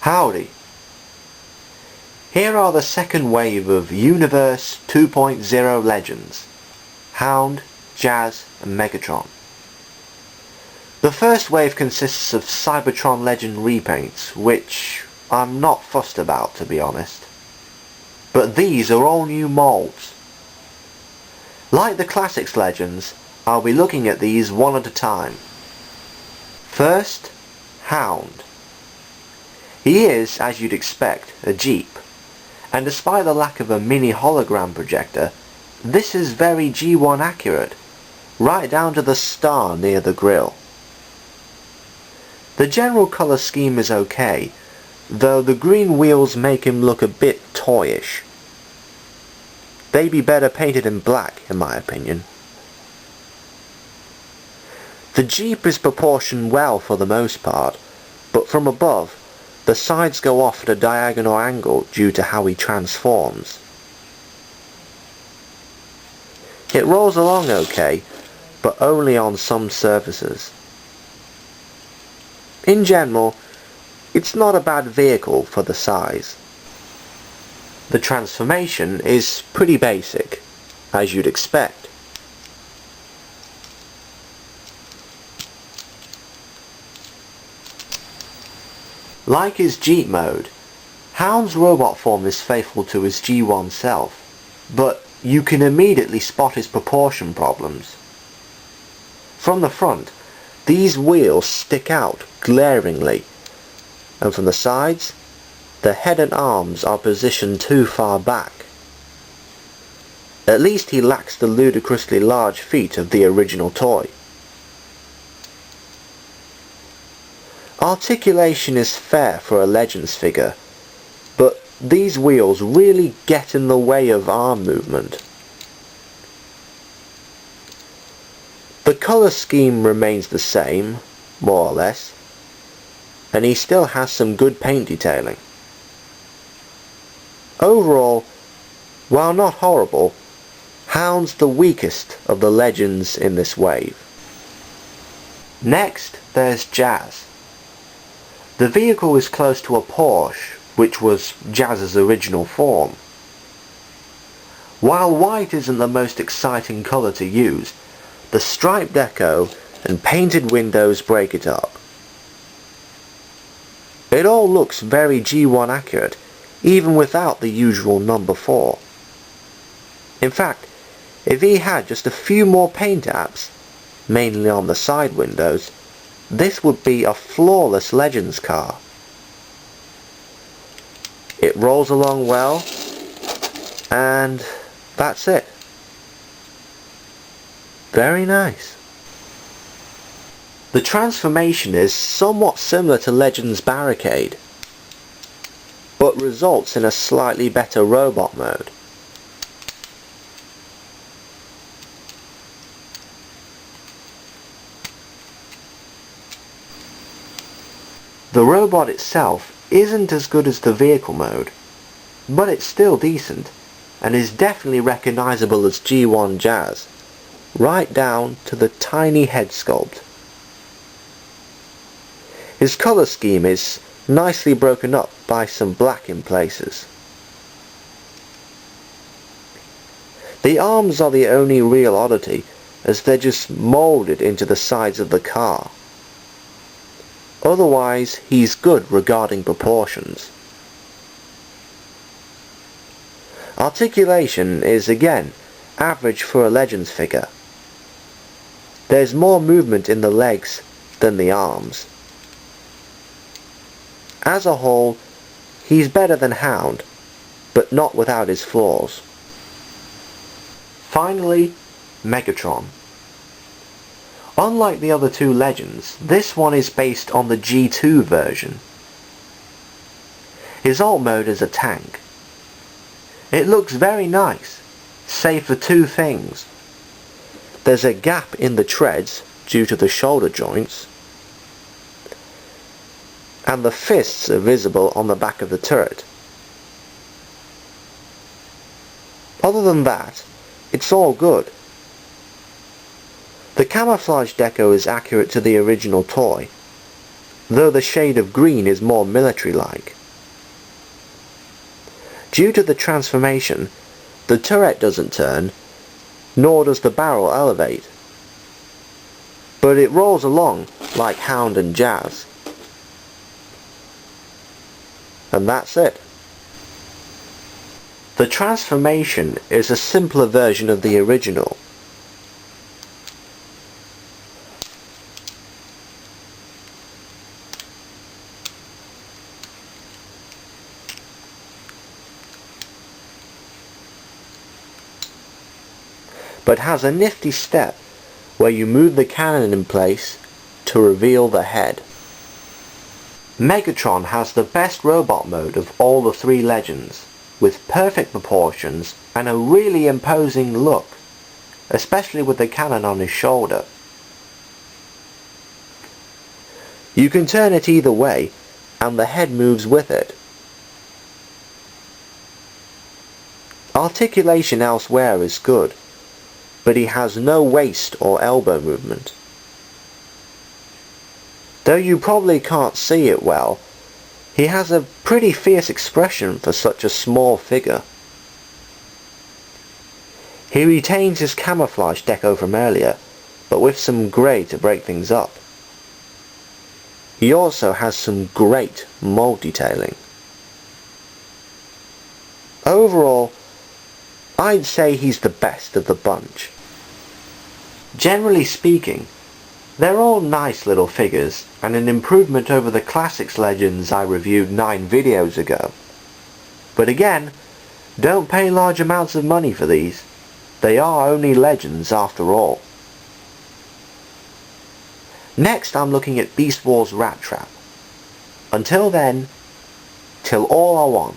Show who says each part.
Speaker 1: Howdy! Here are the second wave of Universe 2.0 legends, Hound, Jazz and Megatron. The first wave consists of Cybertron Legend repaints, which I'm not fussed about, to be honest. But these are all new molds. Like the Classics Legends, I'll be looking at these one at a time. First, Hound. He is, as you'd expect, a Jeep, and despite the lack of a mini hologram projector, this is very G1 accurate, right down to the star near the grille. The general colour scheme is okay, though the green wheels make him look a bit toyish. They'd be better painted in black, in my opinion. The Jeep is proportioned well for the most part, but from above, the sides go off at a diagonal angle due to how he transforms. It rolls along okay, but only on some surfaces. In general, it's not a bad vehicle for the size. The transformation is pretty basic, as you'd expect. Like his Jeep mode, Hound's robot form is faithful to his G1 self, but you can immediately spot his proportion problems. From the front, these wheels stick out glaringly, and from the sides, the head and arms are positioned too far back. At least he lacks the ludicrously large feet of the original toy. Articulation is fair for a Legends figure, but these wheels really get in the way of arm movement. The colour scheme remains the same, more or less, and he still has some good paint detailing. Overall, while not horrible, Hound's the weakest of the Legends in this wave. Next, there's Jazz. The vehicle is close to a Porsche, which was Jazz's original form. While white isn't the most exciting colour to use, the striped deco and painted windows break it up. It all looks very G1 accurate, even without the usual number 4. In fact, if he had just a few more paint apps, mainly on the side windows, this would be a flawless Legends car. It rolls along well, and that's it. Very nice. The transformation is somewhat similar to Legends Barricade, but results in a slightly better robot mode. The robot itself isn't as good as the vehicle mode, but it's still decent, and is definitely recognisable as G1 Jazz, right down to the tiny head sculpt. His colour scheme is nicely broken up by some black in places. The arms are the only real oddity, as they're just moulded into the sides of the car. Otherwise, he's good regarding proportions. Articulation is again average for a Legends figure. There's more movement in the legs than the arms. As a whole, he's better than Hound, but not without his flaws. Finally, Megatron. Unlike the other two Legends, this one is based on the G2 version. His alt mode is a tank. It looks very nice, save for two things. There's a gap in the treads due to the shoulder joints, and the fists are visible on the back of the turret. Other than that, it's all good. The camouflage deco is accurate to the original toy, though the shade of green is more military-like. Due to the transformation, the turret doesn't turn, nor does the barrel elevate, but it rolls along like Hound and Jazz. And that's it. The transformation is a simpler version of the original. But has a nifty step where you move the cannon in place to reveal the head. Megatron has the best robot mode of all the three legends, with perfect proportions and a really imposing look, especially with the cannon on his shoulder. You can turn it either way, and the head moves with it. Articulation elsewhere is good, but he has no waist or elbow movement. Though you probably can't see it well, he has a pretty fierce expression for such a small figure. He retains his camouflage deco from earlier, but with some grey to break things up. He also has some great mold detailing. Overall, I'd say he's the best of the bunch. Generally speaking, they're all nice little figures and an improvement over the Classics Legends I reviewed 9 videos ago. But again, don't pay large amounts of money for these. They are only Legends after all. Next I'm looking at Beast Wars Rat Trap. Until then, till all are one.